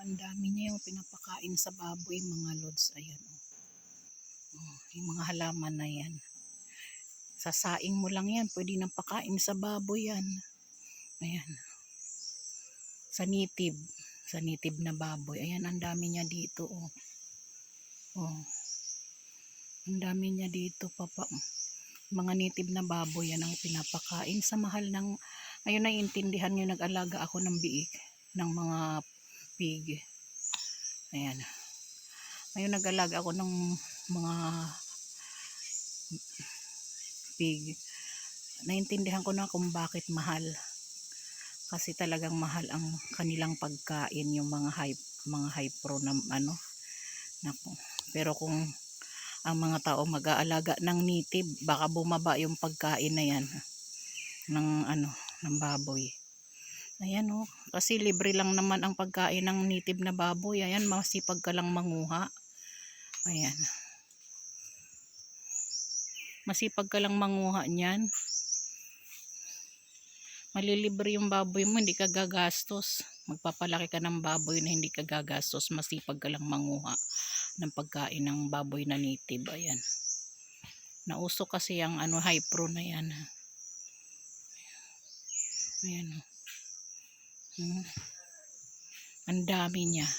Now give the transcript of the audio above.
ang dami niya yung pinapakain sa baboy mga lods. Ayan o. Yung mga halaman na yan. Sasaing mo lang yan. Pwede nang pakain sa baboy yan. Ayan. Sa nitib. Sa nitib na baboy. Ayan, ang dami niya dito o. Ang dami niya dito papa. Mga nitib na baboy yan ang pinapakain sa mahal ng, ayun, naiintindihan nyo, nag-alaga ako ng biik ng mga pig. Ayan, ayun, nag-alaga ako ng mga pig. Naintindihan ko na kung bakit mahal, kasi talagang mahal ang kanilang pagkain, yung mga high pro na ano. Naku. Pero kung ang mga tao mag-aalaga ng nitib, baka bumaba yung pagkain na yan ng ng baboy. Ayan o, kasi libre lang naman ang pagkain ng nitib na baboy. Ayan, masipag ka lang manguha. Ayan, masipag ka lang manguha niyan. Malilibre yung baboy mo, hindi ka gagastos. Magpapalaki ka ng baboy na hindi ka gagastos. Masipag ka lang manguha ng pagkain ng baboy na native. Ayan, nauso kasi ang high pro na yan. Ayan. Ang dami niya.